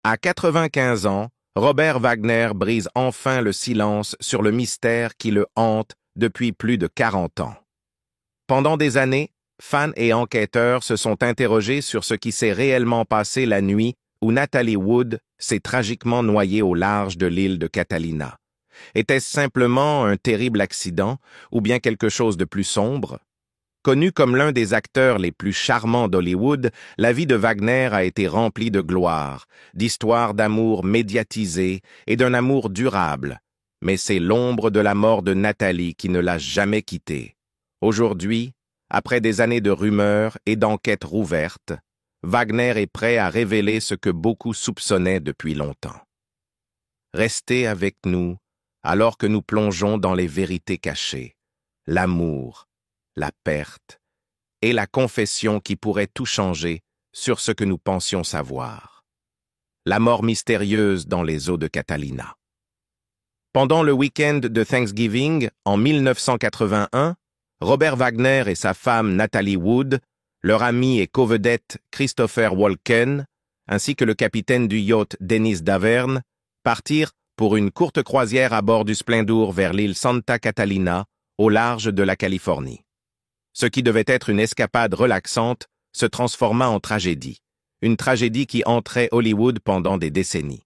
À 95 ans, Robert Wagner brise enfin le silence sur le mystère qui le hante depuis plus de 40 ans. Pendant des années, fans et enquêteurs se sont interrogés sur ce qui s'est réellement passé la nuit où Natalie Wood s'est tragiquement noyée au large de l'île de Catalina. Était-ce simplement un terrible accident ou bien quelque chose de plus sombre? Connu comme l'un des acteurs les plus charmants d'Hollywood, la vie de Wagner a été remplie de gloire, d'histoires d'amour médiatisées et d'un amour durable. Mais c'est l'ombre de la mort de Nathalie qui ne l'a jamais quitté. Aujourd'hui, après des années de rumeurs et d'enquêtes rouvertes, Wagner est prêt à révéler ce que beaucoup soupçonnaient depuis longtemps. Restez avec nous alors que nous plongeons dans les vérités cachées, l'amour, la perte et la confession qui pourrait tout changer sur ce que nous pensions savoir. La mort mystérieuse dans les eaux de Catalina. Pendant le week-end de Thanksgiving, en 1981, Robert Wagner et sa femme Natalie Wood, leur ami et co-vedette Christopher Walken, ainsi que le capitaine du yacht Dennis Davern, partirent pour une courte croisière à bord du Splendor vers l'île Santa Catalina, au large de la Californie. Ce qui devait être une escapade relaxante se transforma en tragédie, une tragédie qui hanterait Hollywood pendant des décennies.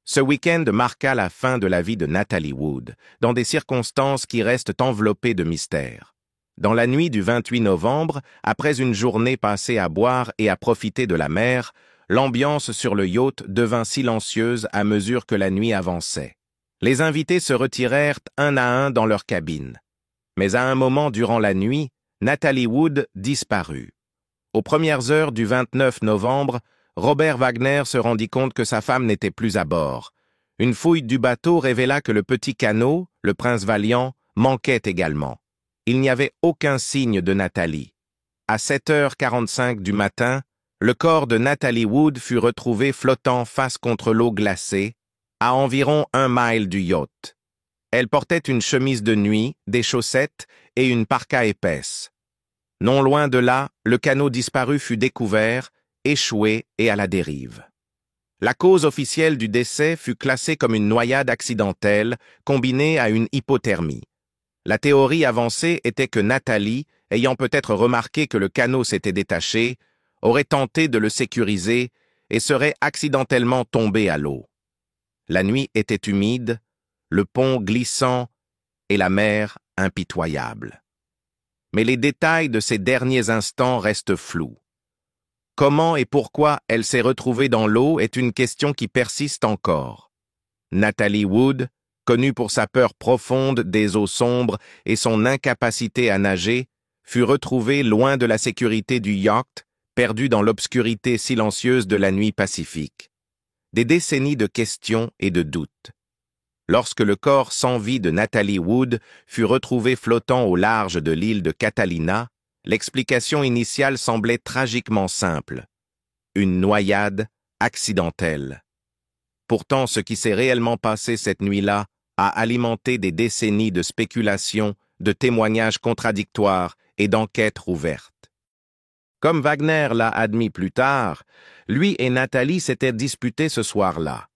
Ce week-end marqua la fin de la vie de Natalie Wood, dans des circonstances qui restent enveloppées de mystère. Dans la nuit du 28 novembre, après une journée passée à boire et à profiter de la mer, l'ambiance sur le yacht devint silencieuse à mesure que la nuit avançait. Les invités se retirèrent un à un dans leur cabine. Mais à un moment durant la nuit, Natalie Wood disparut. Aux premières heures du 29 novembre, Robert Wagner se rendit compte que sa femme n'était plus à bord. Une fouille du bateau révéla que le petit canot, le Prince Valiant, manquait également. Il n'y avait aucun signe de Nathalie. À 7h45 du matin, le corps de Natalie Wood fut retrouvé flottant face contre l'eau glacée, à environ 1 mile du yacht. Elle portait une chemise de nuit, des chaussettes et une parka épaisse. Non loin de là, le canot disparu fut découvert, échoué et à la dérive. La cause officielle du décès fut classée comme une noyade accidentelle combinée à une hypothermie. La théorie avancée était que Nathalie, ayant peut-être remarqué que le canot s'était détaché, aurait tenté de le sécuriser et serait accidentellement tombée à l'eau. La nuit était humide, le pont glissant et la mer impitoyable. Mais les détails de ces derniers instants restent flous. Comment et pourquoi elle s'est retrouvée dans l'eau est une question qui persiste encore. Natalie Wood, connue pour sa peur profonde des eaux sombres et son incapacité à nager, fut retrouvée loin de la sécurité du yacht, perdue dans l'obscurité silencieuse de la nuit pacifique. Des décennies de questions et de doutes. Lorsque le corps sans vie de Natalie Wood fut retrouvé flottant au large de l'île de Catalina, l'explication initiale semblait tragiquement simple. Une noyade accidentelle. Pourtant, ce qui s'est réellement passé cette nuit-là a alimenté des décennies de spéculations, de témoignages contradictoires et d'enquêtes rouvertes. Comme Wagner l'a admis plus tard, lui et Nathalie s'étaient disputés ce soir-là.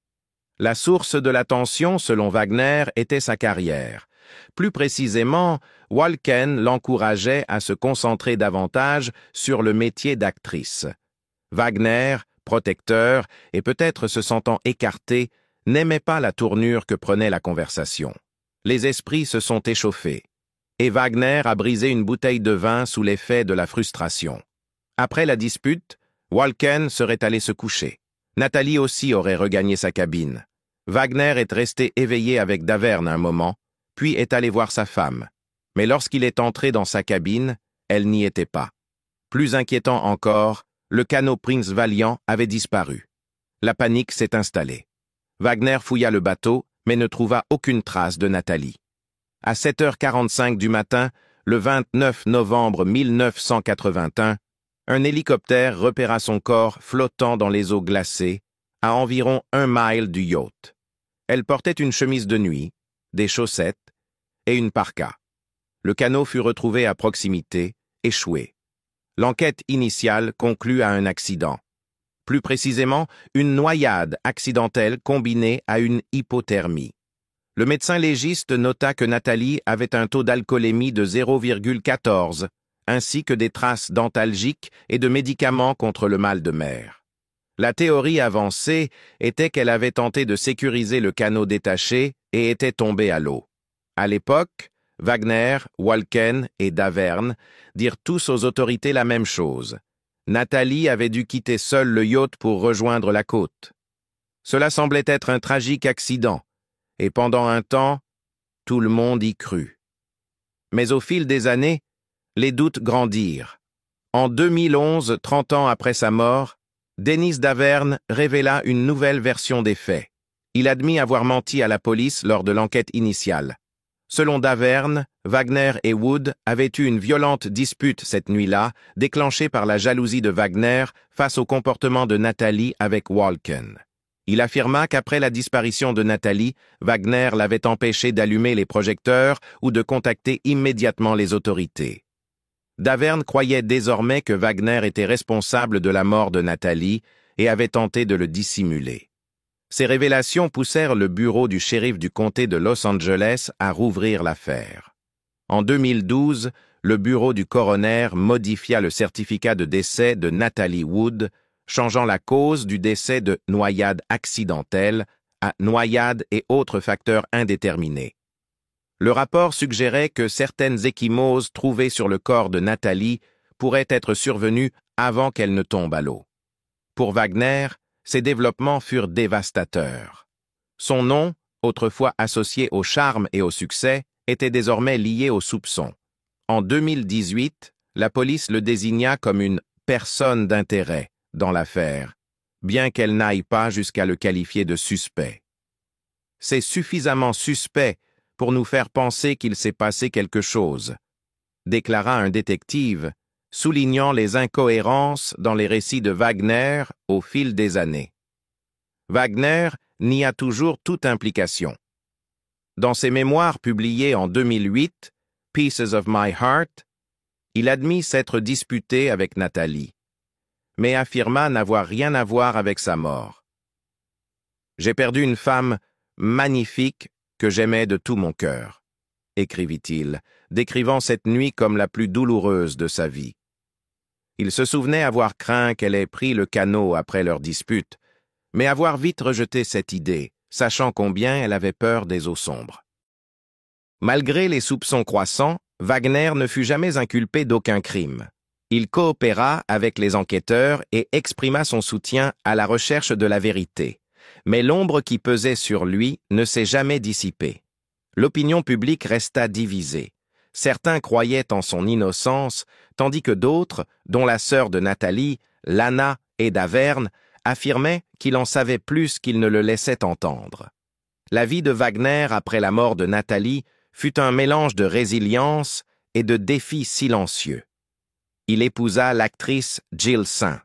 La source de la tension, selon Wagner, était sa carrière. Plus précisément, Walken l'encourageait à se concentrer davantage sur le métier d'actrice. Wagner, protecteur et peut-être se sentant écarté, n'aimait pas la tournure que prenait la conversation. Les esprits se sont échauffés, et Wagner a brisé une bouteille de vin sous l'effet de la frustration. Après la dispute, Walken serait allé se coucher. Nathalie aussi aurait regagné sa cabine. Wagner est resté éveillé avec Davern un moment, puis est allé voir sa femme. Mais lorsqu'il est entré dans sa cabine, elle n'y était pas. Plus inquiétant encore, le canot Prince Valiant avait disparu. La panique s'est installée. Wagner fouilla le bateau, mais ne trouva aucune trace de Nathalie. À 7h45 du matin, le 29 novembre 1981, un hélicoptère repéra son corps flottant dans les eaux glacées, à environ 1 mile du yacht. Elle portait une chemise de nuit, des chaussettes et une parka. Le canot fut retrouvé à proximité, échoué. L'enquête initiale conclut à un accident. Plus précisément, une noyade accidentelle combinée à une hypothermie. Le médecin légiste nota que Nathalie avait un taux d'alcoolémie de 0,14, ainsi que des traces d'antalgiques et de médicaments contre le mal de mer. La théorie avancée était qu'elle avait tenté de sécuriser le canot détaché et était tombée à l'eau. À l'époque, Wagner, Walken et Davern dirent tous aux autorités la même chose. Nathalie avait dû quitter seule le yacht pour rejoindre la côte. Cela semblait être un tragique accident, et pendant un temps, tout le monde y crut. Mais au fil des années, les doutes grandirent. En 2011, 30 ans après sa mort, Dennis Davern révéla une nouvelle version des faits. Il admit avoir menti à la police lors de l'enquête initiale. Selon Davern, Wagner et Wood avaient eu une violente dispute cette nuit-là, déclenchée par la jalousie de Wagner face au comportement de Nathalie avec Walken. Il affirma qu'après la disparition de Nathalie, Wagner l'avait empêché d'allumer les projecteurs ou de contacter immédiatement les autorités. Davern croyait désormais que Wagner était responsable de la mort de Nathalie et avait tenté de le dissimuler. Ces révélations poussèrent le bureau du shérif du comté de Los Angeles à rouvrir l'affaire. En 2012, le bureau du coroner modifia le certificat de décès de Nathalie Wood, changeant la cause du décès de noyade accidentelle à noyade et autres facteurs indéterminés. Le rapport suggérait que certaines ecchymoses trouvées sur le corps de Nathalie pourraient être survenues avant qu'elle ne tombe à l'eau. Pour Wagner, ces développements furent dévastateurs. Son nom, autrefois associé au charme et au succès, était désormais lié au soupçon. En 2018, la police le désigna comme une « personne d'intérêt » dans l'affaire, bien qu'elle n'aille pas jusqu'à le qualifier de suspect. C'est suffisamment suspect pour nous faire penser qu'il s'est passé quelque chose, déclara un détective, soulignant les incohérences dans les récits de Wagner au fil des années. Wagner nia toujours toute implication. Dans ses mémoires publiés en 2008, Pieces of My Heart, il admit s'être disputé avec Nathalie, mais affirma n'avoir rien à voir avec sa mort. « J'ai perdu une femme magnifique que j'aimais de tout mon cœur », écrivit-il, décrivant cette nuit comme la plus douloureuse de sa vie. Il se souvenait avoir craint qu'elle ait pris le canot après leur dispute, mais avoir vite rejeté cette idée, sachant combien elle avait peur des eaux sombres. Malgré les soupçons croissants, Wagner ne fut jamais inculpé d'aucun crime. Il coopéra avec les enquêteurs et exprima son soutien à la recherche de la vérité. Mais l'ombre qui pesait sur lui ne s'est jamais dissipée. L'opinion publique resta divisée. Certains croyaient en son innocence, tandis que d'autres, dont la sœur de Nathalie, Lana et Davern, affirmaient qu'il en savait plus qu'il ne le laissait entendre. La vie de Wagner après la mort de Nathalie fut un mélange de résilience et de défis silencieux. Il épousa l'actrice Jill St.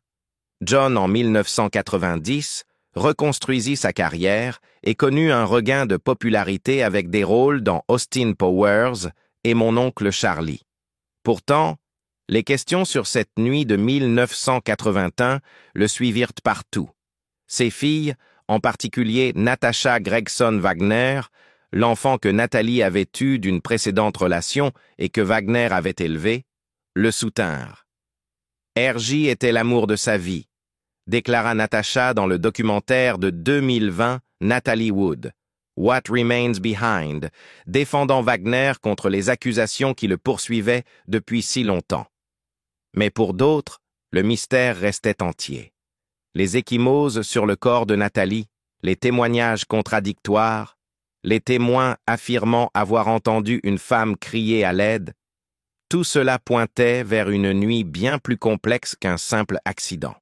John, en 1990, reconstruisit sa carrière et connut un regain de popularité avec des rôles dans Austin Powers et Mon oncle Charlie. Pourtant, les questions sur cette nuit de 1981 le suivirent partout. Ses filles, en particulier Natasha Gregson Wagner, l'enfant que Nathalie avait eu d'une précédente relation et que Wagner avait élevé, le soutinrent. R.J. était l'amour de sa vie, déclara Natasha dans le documentaire de 2020 Nathalie Wood, What Remains Behind, défendant Wagner contre les accusations qui le poursuivaient depuis si longtemps. Mais pour d'autres, le mystère restait entier. Les ecchymoses sur le corps de Nathalie, les témoignages contradictoires, les témoins affirmant avoir entendu une femme crier à l'aide, tout cela pointait vers une nuit bien plus complexe qu'un simple accident.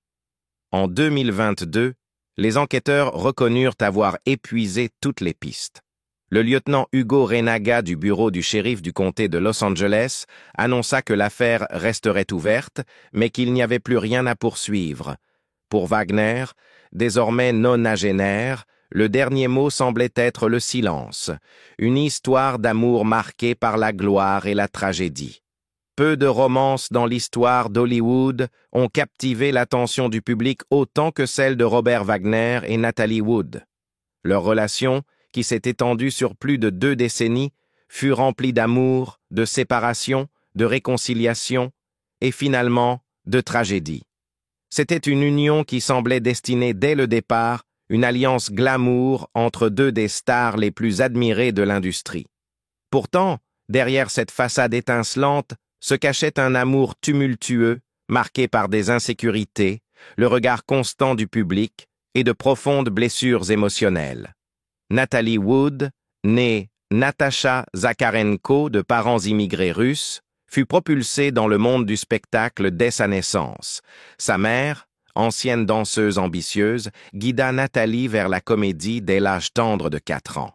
En 2022, les enquêteurs reconnurent avoir épuisé toutes les pistes. Le lieutenant Hugo Renaga du bureau du shérif du comté de Los Angeles annonça que l'affaire resterait ouverte, mais qu'il n'y avait plus rien à poursuivre. Pour Wagner, désormais nonagénaire, le dernier mot semblait être le silence, une histoire d'amour marquée par la gloire et la tragédie. Peu de romances dans l'histoire d'Hollywood ont captivé l'attention du public autant que celle de Robert Wagner et Natalie Wood. Leur relation, qui s'est étendue sur plus de 2 décennies, fut remplie d'amour, de séparation, de réconciliation et finalement de tragédie. C'était une union qui semblait destinée dès le départ, une alliance glamour entre 2 des stars les plus admirées de l'industrie. Pourtant, derrière cette façade étincelante, se cachait un amour tumultueux, marqué par des insécurités, le regard constant du public et de profondes blessures émotionnelles. Natalie Wood, née Natasha Zakharenko de parents immigrés russes, fut propulsée dans le monde du spectacle dès sa naissance. Sa mère, ancienne danseuse ambitieuse, guida Nathalie vers la comédie dès l'âge tendre de 4 ans.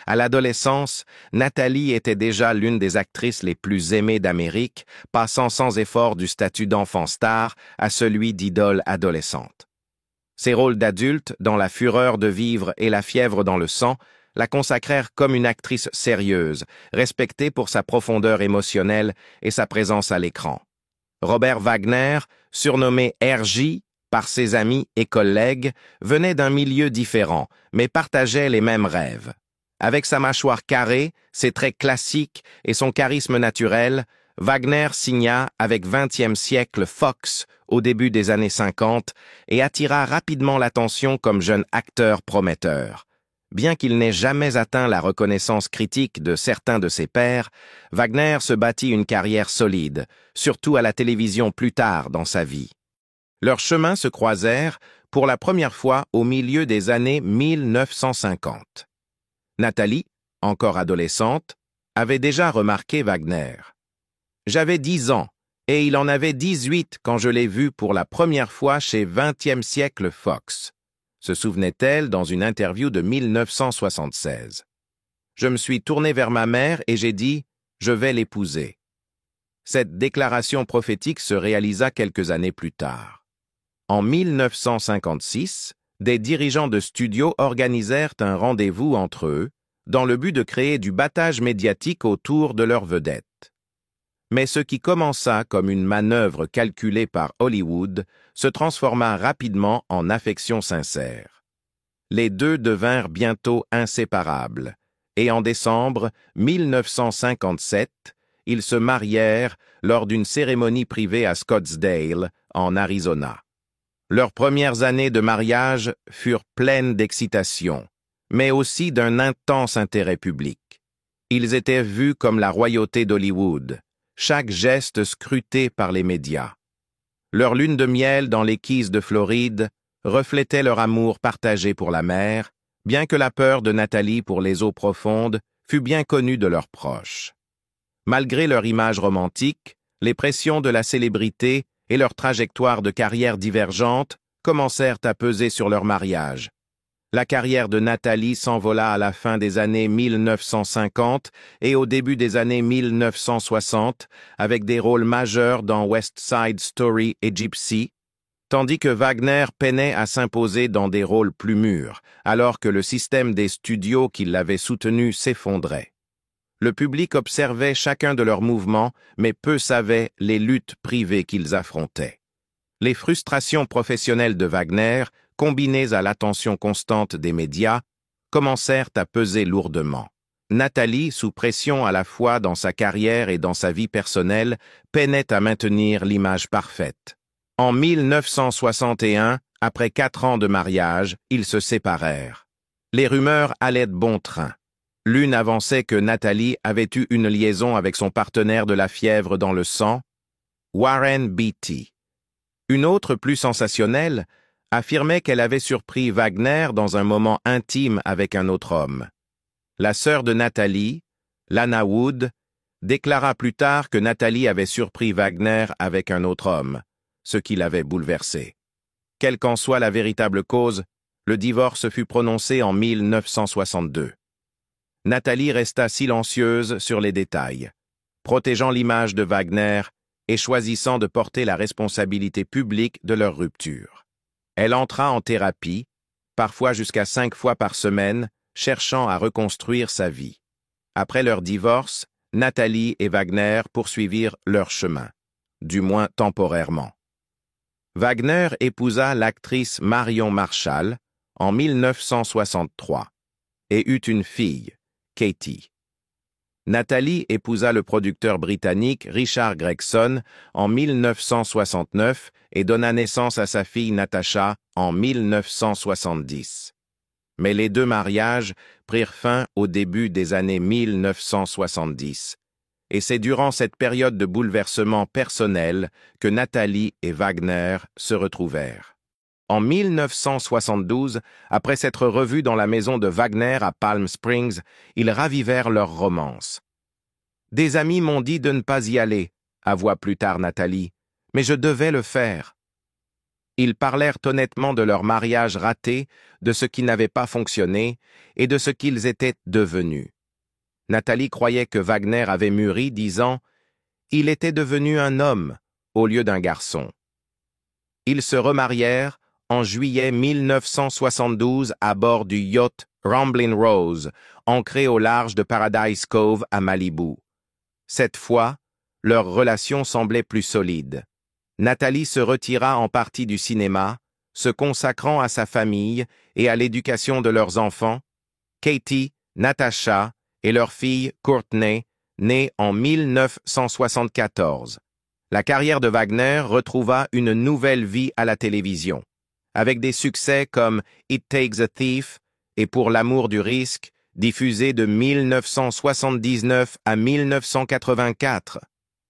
À l'adolescence, Nathalie était déjà l'une des actrices les plus aimées d'Amérique, passant sans effort du statut d'enfant star à celui d'idole adolescente. Ses rôles d'adulte, dans La fureur de vivre et La fièvre dans le sang, la consacrèrent comme une actrice sérieuse, respectée pour sa profondeur émotionnelle et sa présence à l'écran. Robert Wagner, surnommé RJ par ses amis et collègues, venait d'un milieu différent, mais partageait les mêmes rêves. Avec sa mâchoire carrée, ses traits classiques et son charisme naturel, Wagner signa avec 20e siècle Fox au début des années 50 et attira rapidement l'attention comme jeune acteur prometteur. Bien qu'il n'ait jamais atteint la reconnaissance critique de certains de ses pairs, Wagner se bâtit une carrière solide, surtout à la télévision plus tard dans sa vie. Leurs chemins se croisèrent pour la première fois au milieu des années 1950. Nathalie, encore adolescente, avait déjà remarqué Wagner. « J'avais 10 ans et il en avait 18 quand je l'ai vu pour la première fois chez 20e siècle Fox », se souvenait-elle dans une interview de 1976. « Je me suis tourné vers ma mère et j'ai dit « Je vais l'épouser ». Cette déclaration prophétique se réalisa quelques années plus tard. En 1956, des dirigeants de studio organisèrent un rendez-vous entre eux, dans le but de créer du battage médiatique autour de leur vedette. Mais ce qui commença comme une manœuvre calculée par Hollywood se transforma rapidement en affection sincère. Les deux devinrent bientôt inséparables, et en décembre 1957, ils se marièrent lors d'une cérémonie privée à Scottsdale, en Arizona. Leurs premières années de mariage furent pleines d'excitation, mais aussi d'un intense intérêt public. Ils étaient vus comme la royauté d'Hollywood, chaque geste scruté par les médias. Leur lune de miel dans les Keys de Floride reflétait leur amour partagé pour la mer, bien que la peur de Nathalie pour les eaux profondes fût bien connue de leurs proches. Malgré leur image romantique, les pressions de la célébrité et leur trajectoire de carrière divergente commencèrent à peser sur leur mariage. La carrière de Nathalie s'envola à la fin des années 1950 et au début des années 1960 avec des rôles majeurs dans West Side Story et Gypsy, tandis que Wagner peinait à s'imposer dans des rôles plus mûrs, alors que le système des studios qui l'avaient soutenu s'effondrait. Le public observait chacun de leurs mouvements, mais peu savait les luttes privées qu'ils affrontaient. Les frustrations professionnelles de Wagner, combinées à l'attention constante des médias, commencèrent à peser lourdement. Nathalie, sous pression à la fois dans sa carrière et dans sa vie personnelle, peinait à maintenir l'image parfaite. En 1961, après 4 ans de mariage, ils se séparèrent. Les rumeurs allaient de bon train. L'une avançait que Nathalie avait eu une liaison avec son partenaire de La fièvre dans le sang, Warren Beatty. Une autre, plus sensationnelle, affirmait qu'elle avait surpris Wagner dans un moment intime avec un autre homme. La sœur de Nathalie, Lana Wood, déclara plus tard que Nathalie avait surpris Wagner avec un autre homme, ce qui l'avait bouleversé. Quelle qu'en soit la véritable cause, le divorce fut prononcé en 1962. Nathalie resta silencieuse sur les détails, protégeant l'image de Wagner et choisissant de porter la responsabilité publique de leur rupture. Elle entra en thérapie, parfois jusqu'à 5 fois par semaine, cherchant à reconstruire sa vie. Après leur divorce, Nathalie et Wagner poursuivirent leur chemin, du moins temporairement. Wagner épousa l'actrice Marion Marshall en 1963 et eut une fille, Katie. Nathalie épousa le producteur britannique Richard Gregson en 1969 et donna naissance à sa fille Natasha en 1970. Mais les deux mariages prirent fin au début des années 1970. Et c'est durant cette période de bouleversement personnel que Nathalie et Wagner se retrouvèrent. En 1972, après s'être revus dans la maison de Wagner à Palm Springs, ils ravivèrent leur romance. « Des amis m'ont dit de ne pas y aller », avoua plus tard Nathalie, « mais je devais le faire. » Ils parlèrent honnêtement de leur mariage raté, de ce qui n'avait pas fonctionné et de ce qu'ils étaient devenus. Nathalie croyait que Wagner avait mûri, disant « Il était devenu un homme au lieu d'un garçon. » Ils se remarièrent en juillet 1972 à bord du yacht Ramblin' Rose, ancré au large de Paradise Cove à Malibu. Cette fois, leur relation semblait plus solide. Nathalie se retira en partie du cinéma, se consacrant à sa famille et à l'éducation de leurs enfants, Katie, Natasha et leur fille Courtney, née en 1974. La carrière de Wagner retrouva une nouvelle vie à la télévision, avec des succès comme It Takes a Thief et Pour l'amour du risque, diffusé de 1979 à 1984.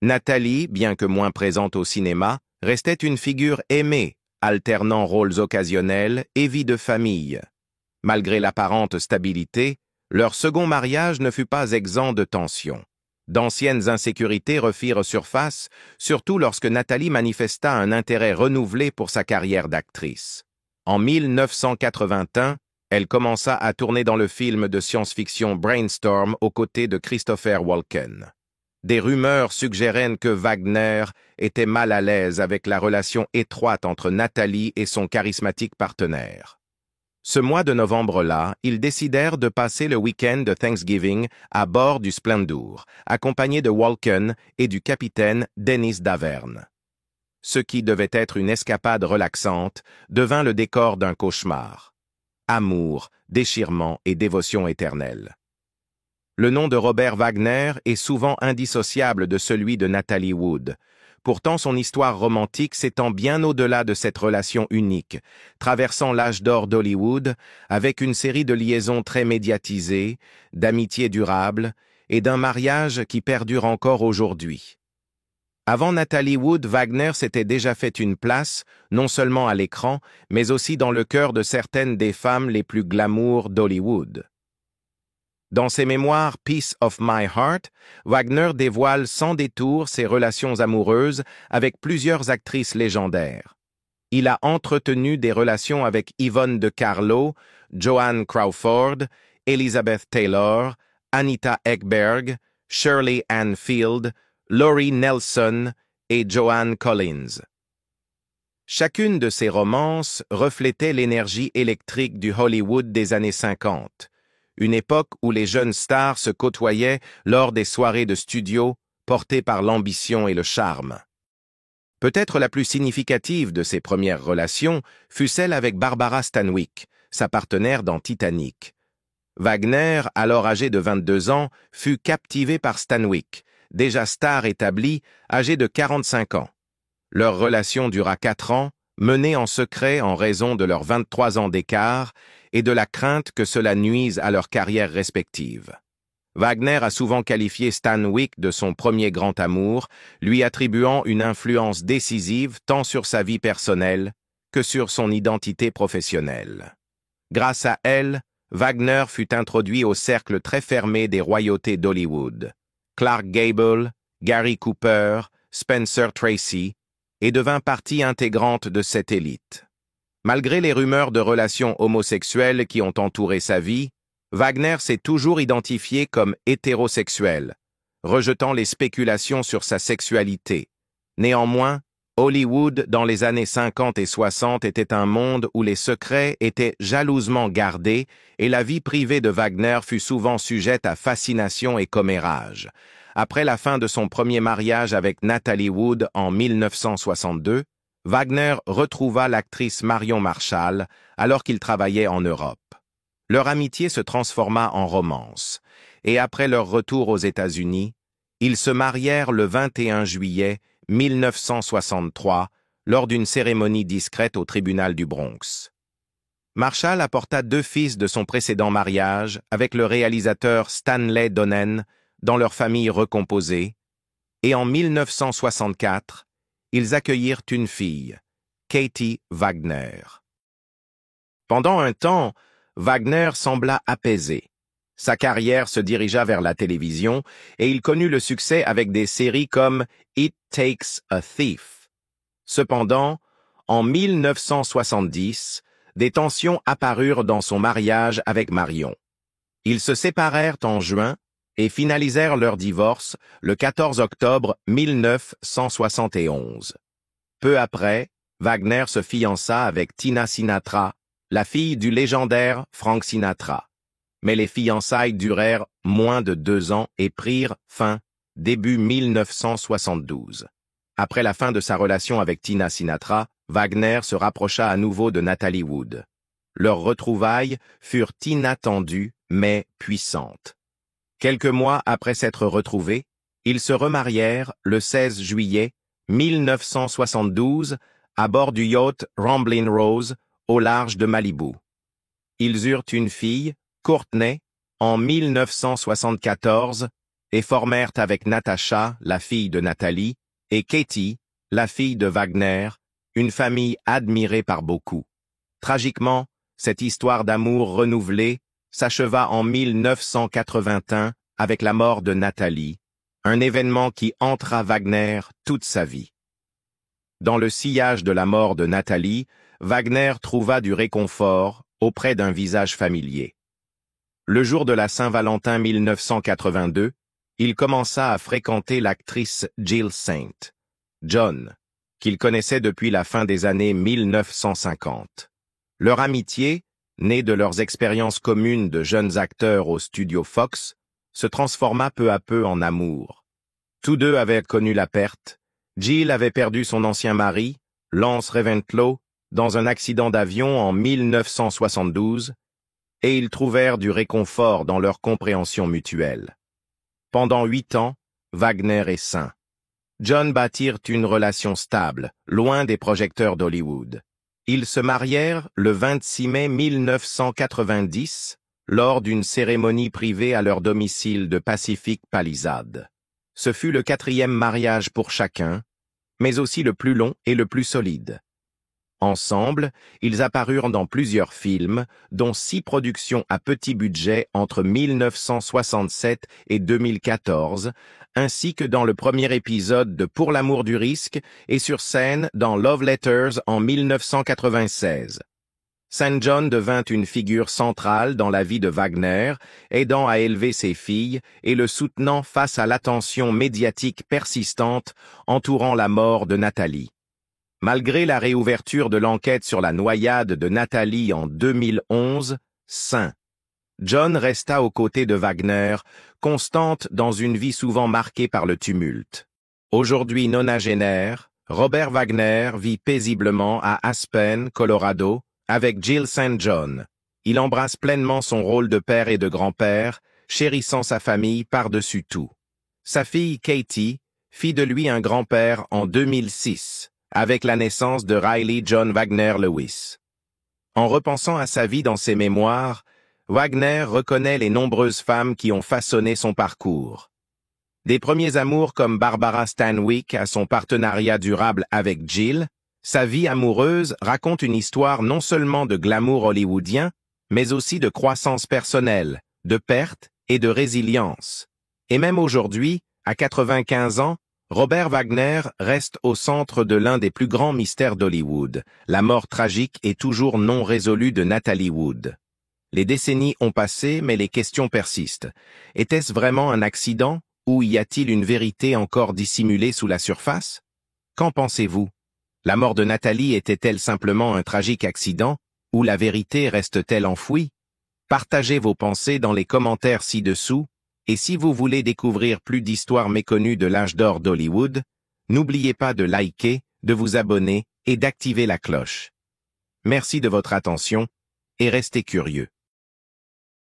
Nathalie, bien que moins présente au cinéma, restait une figure aimée, alternant rôles occasionnels et vie de famille. Malgré l'apparente stabilité, leur second mariage ne fut pas exempt de tensions. D'anciennes insécurités refirent surface, surtout lorsque Nathalie manifesta un intérêt renouvelé pour sa carrière d'actrice. En 1981, elle commença à tourner dans le film de science-fiction Brainstorm aux côtés de Christopher Walken. Des rumeurs suggéraient que Wagner était mal à l'aise avec la relation étroite entre Nathalie et son charismatique partenaire. Ce mois de novembre-là, ils décidèrent de passer le week-end de Thanksgiving à bord du Splendor, accompagnés de Walken et du capitaine Dennis Davern. Ce qui devait être une escapade relaxante devint le décor d'un cauchemar. Amour, déchirement et dévotion éternelle. Le nom de Robert Wagner est souvent indissociable de celui de Natalie Wood. Pourtant, son histoire romantique s'étend bien au-delà de cette relation unique, traversant l'âge d'or d'Hollywood avec une série de liaisons très médiatisées, d'amitiés durables et d'un mariage qui perdure encore aujourd'hui. Avant Natalie Wood, Wagner s'était déjà fait une place, non seulement à l'écran, mais aussi dans le cœur de certaines des femmes les plus glamour d'Hollywood. Dans ses mémoires Piece of My Heart, Wagner dévoile sans détour ses relations amoureuses avec plusieurs actrices légendaires. Il a entretenu des relations avec Yvonne de Carlo, Joan Crawford, Elizabeth Taylor, Anita Ekberg, Shirley Ann Field, Laurie Nelson et Joan Collins. Chacune de ces romances reflétait l'énergie électrique du Hollywood des années 50, une époque où les jeunes stars se côtoyaient lors des soirées de studio portées par l'ambition et le charme. Peut-être la plus significative de ces premières relations fut celle avec Barbara Stanwyck, sa partenaire dans Titanic. Wagner, alors âgé de 22 ans, fut captivé par Stanwyck, déjà star établie, âgée de 45 ans. Leur relation dura 4 ans, menée en secret en raison de leurs 23 ans d'écart et de la crainte que cela nuise à leurs carrières respectives. Wagner a souvent qualifié Stanwyck de son premier grand amour, lui attribuant une influence décisive tant sur sa vie personnelle que sur son identité professionnelle. Grâce à elle, Wagner fut introduit au cercle très fermé des royautés d'Hollywood. Clark Gable, Gary Cooper, Spencer Tracy, et devint partie intégrante de cette élite. Malgré les rumeurs de relations homosexuelles qui ont entouré sa vie, Wagner s'est toujours identifié comme hétérosexuel, rejetant les spéculations sur sa sexualité. Néanmoins, Hollywood, dans les années 50 et 60, était un monde où les secrets étaient jalousement gardés et la vie privée de Wagner fut souvent sujette à fascination et commérage. Après la fin de son premier mariage avec Natalie Wood en 1962, Wagner retrouva l'actrice Marion Marshall alors qu'il travaillait en Europe. Leur amitié se transforma en romance, et après leur retour aux États-Unis, ils se marièrent le 21 juillet 1963 lors d'une cérémonie discrète au tribunal du Bronx. Marshall apporta 2 fils de son précédent mariage avec le réalisateur Stanley Donen dans leur famille recomposée, et en 1964, ils accueillirent une fille, Katie Wagner. Pendant un temps, Wagner sembla apaisé. Sa carrière se dirigea vers la télévision et il connut le succès avec des séries comme It Takes a Thief. Cependant, en 1970, des tensions apparurent dans son mariage avec Marion. Ils se séparèrent en juin et finalisèrent leur divorce le 14 octobre 1971. Peu après, Wagner se fiança avec Tina Sinatra, la fille du légendaire Frank Sinatra. Mais les fiançailles durèrent moins de 2 ans et prirent fin début 1972. Après la fin de sa relation avec Tina Sinatra, Wagner se rapprocha à nouveau de Natalie Wood. Leurs retrouvailles furent inattendues mais puissantes. Quelques mois après s'être retrouvés, ils se remarièrent le 16 juillet 1972 à bord du yacht Ramblin' Rose au large de Malibu. Ils eurent une fille, Courtney, en 1974 et formèrent avec Natasha, la fille de Nathalie, et Katie, la fille de Wagner, une famille admirée par beaucoup. Tragiquement, cette histoire d'amour renouvelée s'acheva en 1981 avec la mort de Nathalie, un événement qui hantera Wagner toute sa vie. Dans le sillage de la mort de Nathalie, Wagner trouva du réconfort auprès d'un visage familier. Le jour de la Saint-Valentin 1982, il commença à fréquenter l'actrice Jill Saint, John, qu'il connaissait depuis la fin des années 1950. Leur amitié, née de leurs expériences communes de jeunes acteurs au studio Fox, se transforma peu à peu en amour. Tous deux avaient connu la perte. Jill avait perdu son ancien mari, Lance Reventlow, dans un accident d'avion en 1972, et ils trouvèrent du réconfort dans leur compréhension mutuelle. Pendant 8 ans, Wagner et Saint. John bâtirent une relation stable, loin des projecteurs d'Hollywood. Ils se marièrent le 26 mai 1990 lors d'une cérémonie privée à leur domicile de Pacific Palisades. Ce fut le 4e mariage pour chacun, mais aussi le plus long et le plus solide. Ensemble, ils apparurent dans plusieurs films, dont 6 productions à petit budget entre 1967 et 2014, ainsi que dans le premier épisode de Pour l'amour du risque et sur scène dans Love Letters en 1996. St. John devint une figure centrale dans la vie de Wagner, aidant à élever ses filles et le soutenant face à l'attention médiatique persistante entourant la mort de Nathalie. Malgré la réouverture de l'enquête sur la noyade de Nathalie en 2011, St. John resta aux côtés de Wagner, constante dans une vie souvent marquée par le tumulte. Aujourd'hui nonagénaire, Robert Wagner vit paisiblement à Aspen, Colorado, avec Jill St. John. Il embrasse pleinement son rôle de père et de grand-père, chérissant sa famille par-dessus tout. Sa fille Katie fit de lui un grand-père en 2006. Avec la naissance de Riley John Wagner Lewis. En repensant à sa vie dans ses mémoires, Wagner reconnaît les nombreuses femmes qui ont façonné son parcours. Des premiers amours comme Barbara Stanwyck à son partenariat durable avec Jill, sa vie amoureuse raconte une histoire non seulement de glamour hollywoodien, mais aussi de croissance personnelle, de perte et de résilience. Et même aujourd'hui, à 95 ans, Robert Wagner reste au centre de l'un des plus grands mystères d'Hollywood, la mort tragique et toujours non résolue de Natalie Wood. Les décennies ont passé, mais les questions persistent. Était-ce vraiment un accident, ou y a-t-il une vérité encore dissimulée sous la surface? Qu'en pensez-vous? La mort de Nathalie était-elle simplement un tragique accident, ou la vérité reste-t-elle enfouie? Partagez vos pensées dans les commentaires ci-dessous, et si vous voulez découvrir plus d'histoires méconnues de l'âge d'or d'Hollywood, n'oubliez pas de liker, de vous abonner et d'activer la cloche. Merci de votre attention, et restez curieux.